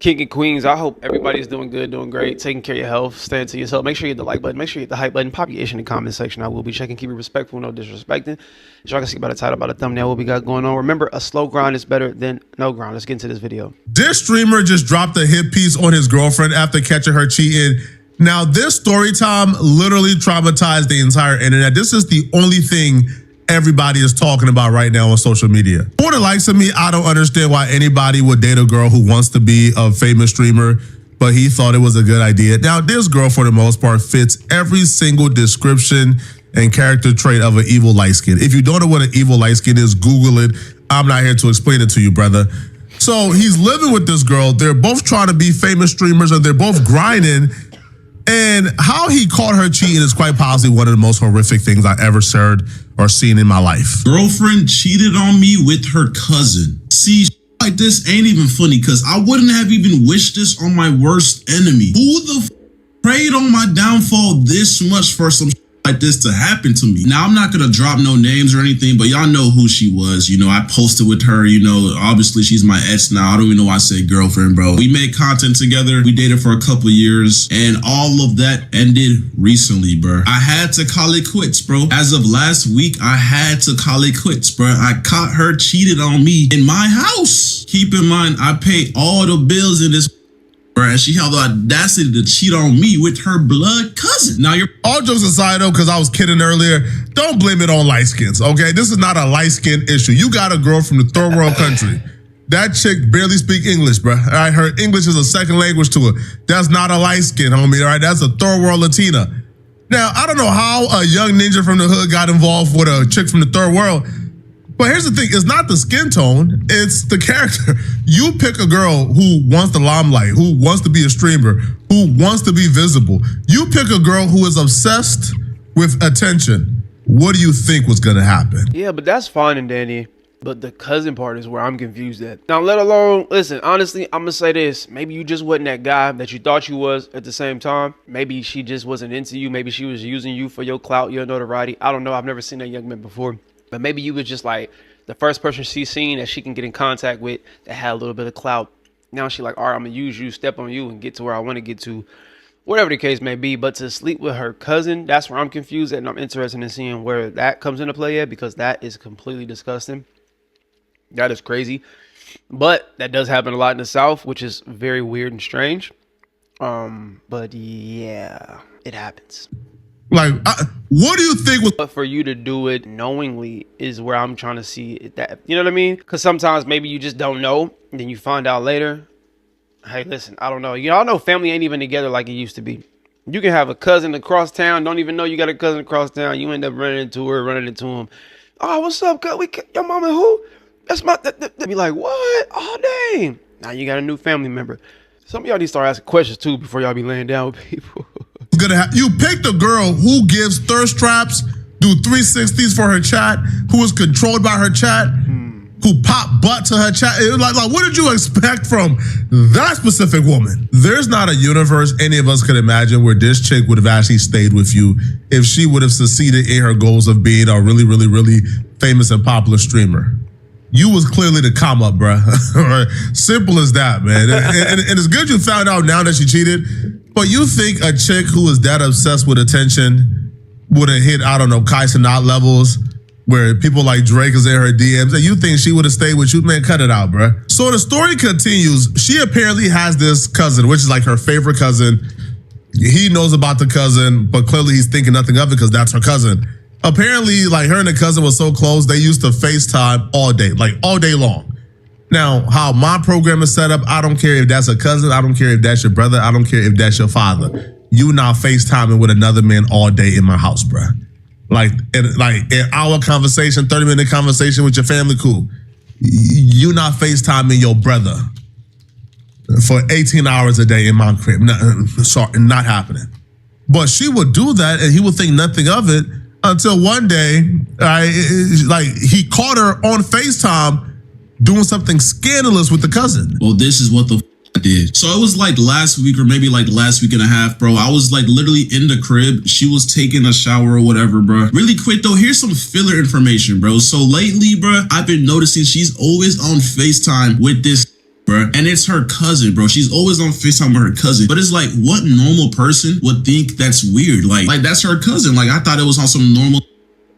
King and queens, I hope everybody's doing good, doing great, taking care of your health, staying to yourself. Make sure you hit the like button, make sure you hit the hype button, pop your ish in the comment section. I will be checking, keep it respectful, no disrespecting. As y'all can see by the title, by the thumbnail, what we got going on. Remember, a slow grind is better than no grind. Let's get into this video. This streamer just dropped a hit piece on his girlfriend after catching her cheating. Now, this story time literally traumatized the entire internet. This is the only thing everybody is talking about right now on social media. For the likes of me, I don't understand why anybody would date a girl who wants to be a famous streamer, but he thought it was a good idea. Now, this girl, for the most part, fits every single description and character trait of an evil light skin. If you don't know what an evil light skin is, Google it. I'm not here to explain it to you, brother. So he's living with this girl. They're both trying to be famous streamers and they're both grinding. And how he caught her cheating is quite possibly one of the most horrific things I ever heard or seen in my life. Girlfriend cheated on me with her cousin. See, like this ain't even funny because I wouldn't have even wished this on my worst enemy. Who the preyed on my downfall this much for some like this to happen to me? Now, I'm not gonna drop no names or anything, but y'all know who she was. You know, I posted with her, you know, obviously she's my ex now. I don't even know why I said girlfriend, bro. We made content together. We dated for a couple years and all of that ended recently, bro. I had to call it quits, bro. As of last week, I had to call it quits, bro. I caught her cheated on me in my house. Keep in mind, I pay all the bills in this, and she had the audacity to cheat on me with her blood cousin. Now, you're all jokes aside, though, because I was kidding earlier, don't blame it on light skins, okay? This is not a light skin issue. You got a girl from the third world country. That chick barely speak English, bro. All right, her English is a second language to her. That's not a light skin, homie, all right? That's a third world Latina. Now, I don't know how a young ninja from the hood got involved with a chick from the third world, but here's the thing, it's not the skin tone, it's the character. You pick a girl who wants the limelight, who wants to be a streamer, who wants to be visible. You pick a girl who is obsessed with attention. What do you think was gonna happen? Yeah, but that's fine and dandy. But the cousin part is where I'm confused at. Now, let alone, listen, honestly, I'm gonna say this. Maybe you just wasn't that guy that you thought you was at the same time. Maybe she just wasn't into you. Maybe she was using you for your clout, your notoriety. I don't know, I've never seen that young man before. But maybe you was just like the first person she's seen that she can get in contact with that had a little bit of clout. Now she like, all right, I'm gonna use you, step on you and get to where I want to get to, whatever the case may be. But to sleep with her cousin, that's where I'm confused at, and I'm interested in seeing where that comes into play at, because that is completely disgusting. That is crazy. But that does happen a lot in the South, which is very weird and strange. But yeah, it happens. Like, what do you think was... But for you to do it knowingly is where I'm trying to see it, that, you know what I mean? Because sometimes maybe you just don't know, and then you find out later. Hey, listen, I don't know. Y'all know family ain't even together like it used to be. You can have a cousin across town, don't even know you got a cousin across town. You end up running into her, running into him. Oh, what's up, cuz? Your mama who? That's my... Be like, what? Oh, dang. Now you got a new family member. Some of y'all need to start asking questions, too, before y'all be laying down with people. You picked a girl who gives thirst traps, do 360s for her chat, who is controlled by her chat, who pop butt to her chat. Like, what did you expect from that specific woman? There's not a universe any of us could imagine where this chick would have actually stayed with you if she would have succeeded in her goals of being a really, really, really famous and popular streamer. You was clearly the come up, bruh. Simple as that, man. And it's good you found out now that she cheated. But you think a chick who is that obsessed with attention would have hit, I don't know, Kai Cenat levels where people like Drake is in her DMs, and you think she would have stayed with you? Man, cut it out, bruh. So the story continues. She apparently has this cousin, which is like her favorite cousin. He knows about the cousin, but clearly he's thinking nothing of it because that's her cousin. Apparently, like, her and the cousin was so close, they used to FaceTime all day, like all day long. Now, how my program is set up, I don't care if that's a cousin, I don't care if that's your brother, I don't care if that's your father. You not FaceTiming with another man all day in my house, bruh. Like an hour conversation, 30-minute conversation with your family, cool. You not FaceTiming your brother for 18 hours a day in my crib. Sorry, not happening. But she would do that and he would think nothing of it until one day, like, he caught her on FaceTime doing something scandalous with the cousin. Well, this is what the I did. So it was like last week or maybe like last week and a half, bro. I was like literally in the crib. She was taking a shower or whatever, bro. Really quick though, here's some filler information, bro. So lately, bro, I've been noticing she's always on FaceTime with this, bro. And it's her cousin, bro. She's always on FaceTime with her cousin. But it's like, what normal person would think that's weird? Like that's her cousin. Like, I thought it was on some normal,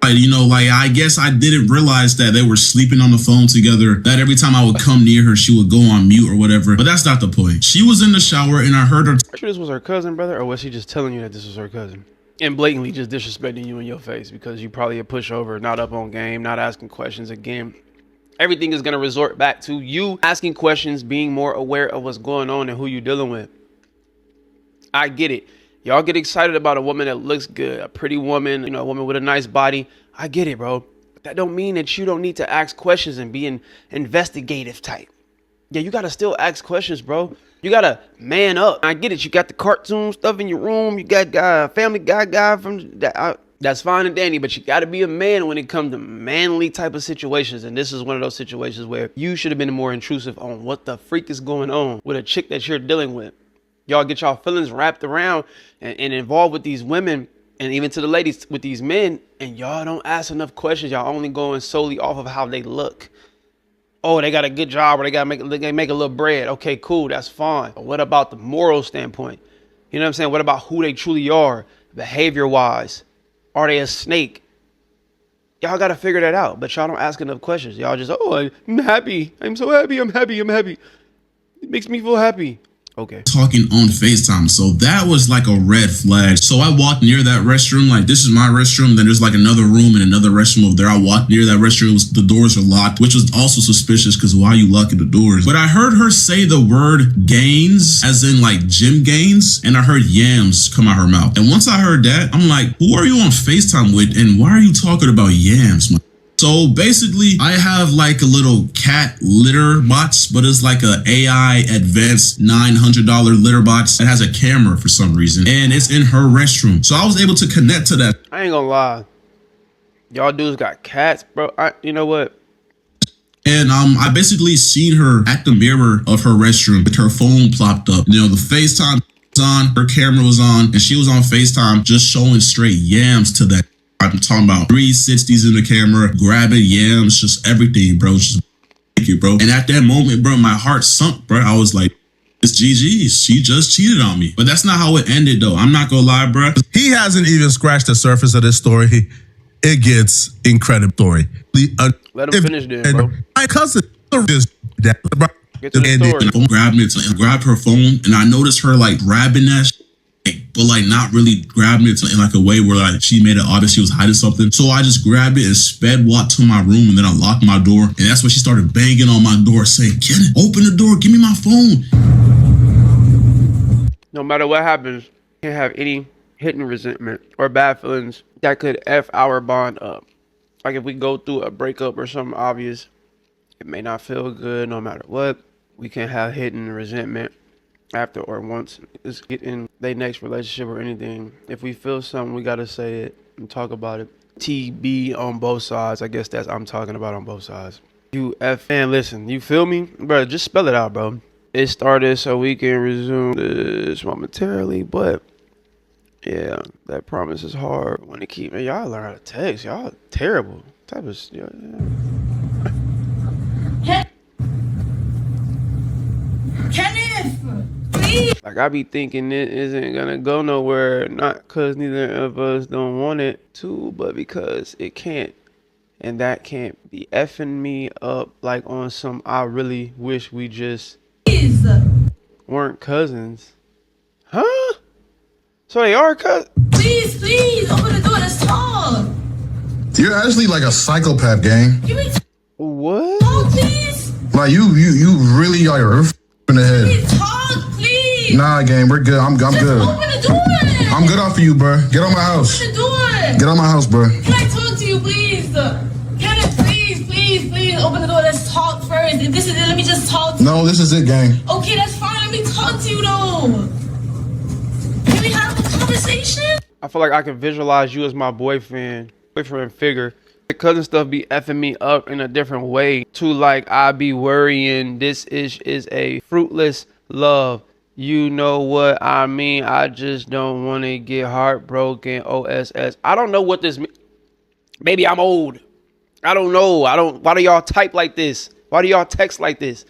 like, you know, like, I guess I didn't realize that they were sleeping on the phone together, that every time I would come near her, she would go on mute or whatever. But that's not the point. She was in the shower and I heard her. Are you sure this was her cousin, brother? Or was she just telling you that this was her cousin? And blatantly just disrespecting you in your face because you probably a pushover, not up on game, not asking questions again. Everything is going to resort back to you asking questions, being more aware of what's going on and who you're dealing with. I get it. Y'all get excited about a woman that looks good, a pretty woman, you know, a woman with a nice body. I get it, bro. But that don't mean that you don't need to ask questions and be an investigative type. Yeah, you got to still ask questions, bro. You got to man up. I get it. You got the cartoon stuff in your room. You got Family Guy from that. That's fine and dandy, but you got to be a man when it comes to manly type of situations. And this is one of those situations where you should have been more intrusive on what the freak is going on with a chick that you're dealing with. Y'all get y'all feelings wrapped around and involved with these women and even to the ladies with these men. And y'all don't ask enough questions. Y'all only going solely off of how they look. Oh, they got a good job or they make a little bread. Okay, cool. That's fine. But what about the moral standpoint? You know what I'm saying? What about who they truly are behavior wise? Are they a snake? Y'all got to figure that out. But y'all don't ask enough questions. Y'all just, oh, I'm happy. I'm so happy. I'm happy. I'm happy. It makes me feel happy. Okay. Talking on FaceTime. So that was like a red flag. So I walked near that restroom. Like, this is my restroom. Then there's like another room and another restroom over there. I walked near that restroom. The doors are locked, which was also suspicious because why are you locking the doors? But I heard her say the word gains, as in like gym gains. And I heard yams come out her mouth. And once I heard that, I'm like, who are you on FaceTime with? And why are you talking about yams, man? So basically, I have like a little cat litter box, but it's like a AI advanced $900 litter box that has a camera for some reason, and it's in her restroom. So I was able to connect to that. I ain't gonna lie. Y'all dudes got cats, bro. You know what? And I basically seen her at the mirror of her restroom with her phone plopped up. You know, the FaceTime was on, her camera was on, and she was on FaceTime just showing straight yams to that. I'm talking about 360s in the camera, grabbing yams, just everything, bro. Just thank you, bro. And at that moment, bro, my heart sunk, bro. I was like, it's GG's. She just cheated on me. But that's not how it ended, though. I'm not gonna lie, bro. He hasn't even scratched the surface of this story. It gets incredible story. Let him finish there, bro. My cousin is that, bro. Get to the story. Grabbed her phone, and I noticed her like grabbing that shit, but like not really grabbing it in like a way where like she made it obvious she was hiding something. So I just grabbed it and sped walked to my room, and then I locked my door, and that's when she started banging on my door saying, "Kenneth, open the door, give me my phone." No matter what happens, you can't have any hidden resentment or bad feelings that could F our bond up. Like if we go through a breakup or something obvious, it may not feel good no matter what. We can't have hidden resentment after or once it's get in their next relationship or anything. If we feel something, we gotta say it and talk about it. TB on both sides. I guess that's I'm talking about on both sides. You F and listen, you feel me? Bro, just spell it out, bro. It started so we can resume this momentarily, but yeah, that promise is hard when it keep. Man, y'all learn how to text. Y'all terrible. Type of yeah. Kenneth, please. Like I be thinking it isn't gonna go nowhere, not cause neither of us don't want it to, but because it can't. And that can't be effing me up like on some I really wish we just weren't cousins. Huh? So they are cousins? Please, open the door, let's talk. You're actually like a psychopath, gang. Give me What? talk, please. Like you really are in the head. Please talk, please. Nah, gang, we're good. I'm Just good. open the door. I'm good off of you, bro. Get on my house. Open the door. Get on my house, bro. Can I talk to you, please? Kenneth, please, open the door. Let's talk first. If this is it, let me just talk to you. No, this is it, gang. Okay, that's fine. Let me talk to you, though. Can we have a conversation? I feel like I can visualize you as my boyfriend figure. The cousin stuff be effing me up in a different way. To like I be worrying this is a fruitless love. You know what I mean? I just don't want to get heartbroken. OSS. I don't know what this means. Maybe I'm old. I don't know. Why do y'all type like this? Why do y'all text like this?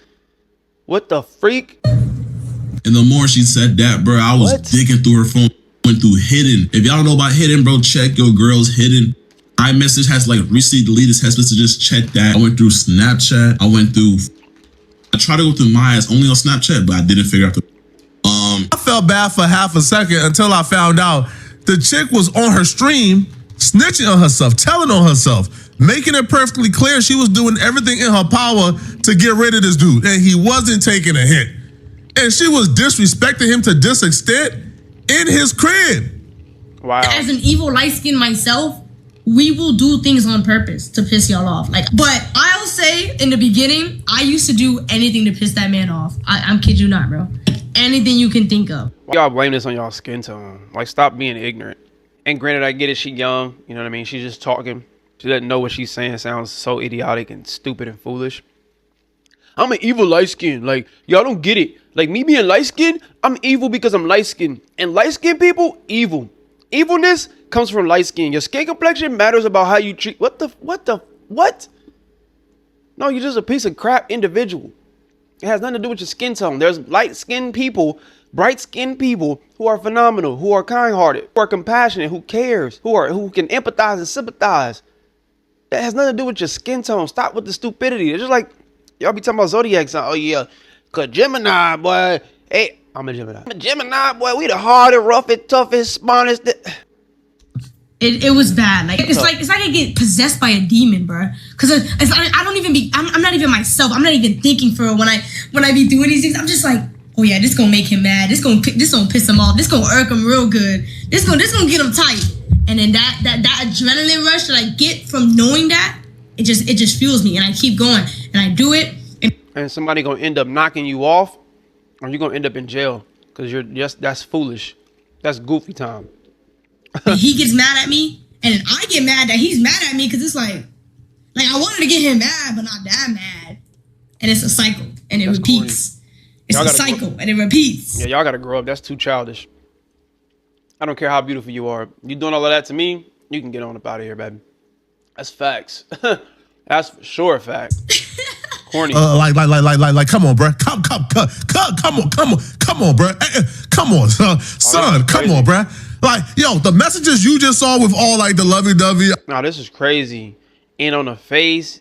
What the freak? And the more she said that, bro, I was What? digging through her phone, went through Hidden. If y'all don't know about Hidden, bro, check your girl's Hidden. iMessage has like recently deleted text messages. Check that. I went through Snapchat. I tried to go through Maya's only on Snapchat, but I didn't figure out the. I felt bad for half a second until I found out the chick was on her stream, snitching on herself, telling on herself, making it perfectly clear she was doing everything in her power to get rid of this dude, and he wasn't taking a hit. And she was disrespecting him to this extent in his crib. Wow. As an evil light skin myself, we will do things on purpose to piss y'all off. But I'll say in the beginning, I used to do anything to piss that man off. I'm kid you not, bro. Anything you can think of. Y'all blame this on y'all skin tone. Like, stop being ignorant. And granted, I get it. She young. You know what I mean? She's just talking. She doesn't know what she's saying. Sounds so idiotic and stupid and foolish. I'm an evil light skin. Like, y'all don't get it. Like, me being light skinned, I'm evil because I'm light skinned. And light skinned people, evil. Evilness comes from light skin. Your skin complexion matters about how you treat. What? No, you're just a piece of crap individual. It has nothing to do with your skin tone. There's light-skinned people, bright-skinned people who are phenomenal, who are kind-hearted, who are compassionate, who cares, who can empathize and sympathize. That has nothing to do with your skin tone. Stop with the stupidity. It's just like y'all be talking about zodiac sign. Oh yeah, cause Gemini boy. Hey, I'm a Gemini. I'm a Gemini boy. We the hardest, roughest, toughest, smartest. It was bad. Like it's like I get possessed by a demon, bro. Cause I don't even be. I'm not even myself. I'm not even thinking for when I be doing these things. I'm just like, oh yeah, this gonna make him mad. This gonna piss him off. This gonna irk him real good. This gonna get him tight. And then that adrenaline rush that I get from knowing that, it just fuels me, and I keep going, and I do it. And somebody gonna end up knocking you off, or you're gonna end up in jail. Cause that's foolish. That's goofy time. And he gets mad at me, and then I get mad that he's mad at me because it's like I wanted to get him mad, but not that mad. And it's a cycle, and it That's repeats. corny. It's Y'all a gotta cycle, and it repeats. Yeah, y'all gotta grow up. That's too childish. I don't care how beautiful you are. You doing all of that to me, you can get on up out of here, baby. That's facts. That's for sure a fact. Corny. Like, come on, bro. Come on, bro. Come on, son. Come crazy. on, bro. Like, yo, the messages you just saw with all like the lovey-dovey. Now this is crazy. In on the face,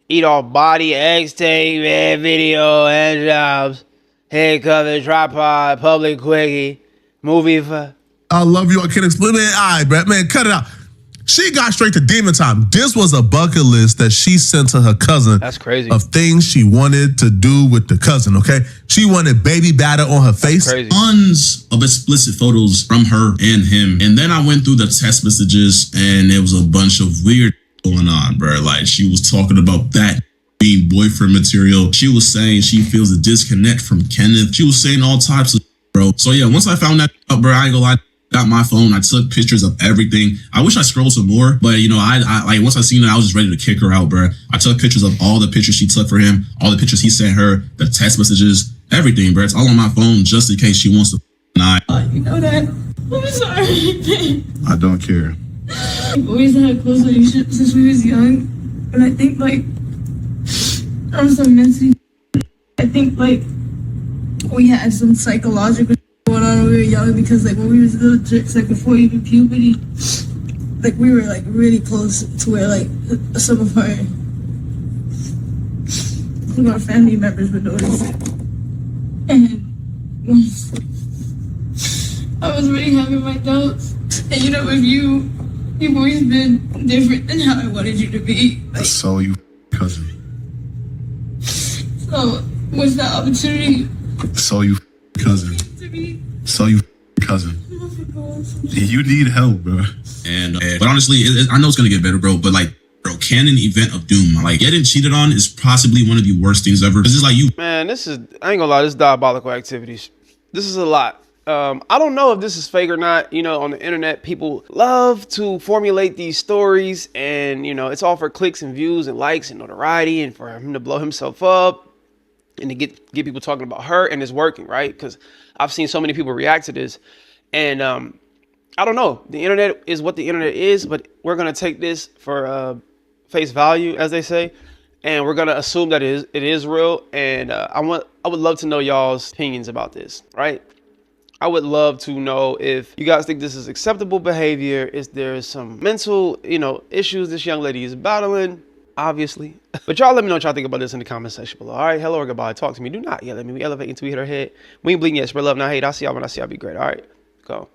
eat all body, X tape, man, video, hand jobs, head cover, tripod, public quickie, movie for. I love you. I can't explain it. All right, bro. Man, cut it out. She got straight to demon time. This was a bucket list that she sent to her cousin. That's crazy. Of things she wanted to do with the cousin, okay? She wanted baby batter on her face. Crazy. Tons of explicit photos from her and him. And then I went through the text messages, and there was a bunch of weird going on, bro. Like, she was talking about that being boyfriend material. She was saying she feels a disconnect from Kenneth. She was saying all types of bro. So yeah, once I found that out, bro, I ain't gonna lie. Got my phone. I took pictures of everything. I wish I scrolled some more, but you know, I like once I seen it, I was just ready to kick her out, bro. I took pictures of all the pictures she took for him, all the pictures he sent her, the text messages, everything, bro. It's all on my phone just in case she wants to deny. You know that? I'm sorry. I don't care. We've always had a close relationship since we was young, but I think like I'm so mentally. I think like we had some psychological going on when we were young because like when we was little chicks, like before even puberty, like we were like really close to where like some of our family members would notice it. And I was really having my doubts. And you know, with you've always been different than how I wanted you to be. Like, So you cousin. so what's that opportunity So you cousin. to be? So you cousin. You need help, bro. And but honestly, I know it's gonna get better, bro. But like, bro, canon event of doom. Like, getting cheated on is possibly one of the worst things ever. It's just like you. Man, this is, I ain't gonna lie, this is diabolical activities. This is a lot. I don't know if this is fake or not. You know, on the internet, people love to formulate these stories, and you know, it's all for clicks and views and likes and notoriety, and for him to blow himself up and to get people talking about her, and it's working, right? Because I've seen so many people react to this, and I don't know. The internet is what the internet is, but we're gonna take this for face value, as they say. and we're gonna assume that it is real. And I would love to know y'all's opinions about this, right? I would love to know if you guys think this is acceptable behavior. Is there some mental, issues this young lady is battling? Obviously. But y'all let me know what y'all think about this in the comment section below. All right, hello or goodbye. Talk to me. Do not yell at me. We elevate until we hit our head. We ain't bleeding yet. Spread love, not hate. I'll see y'all when I see y'all. Be great. All right, go.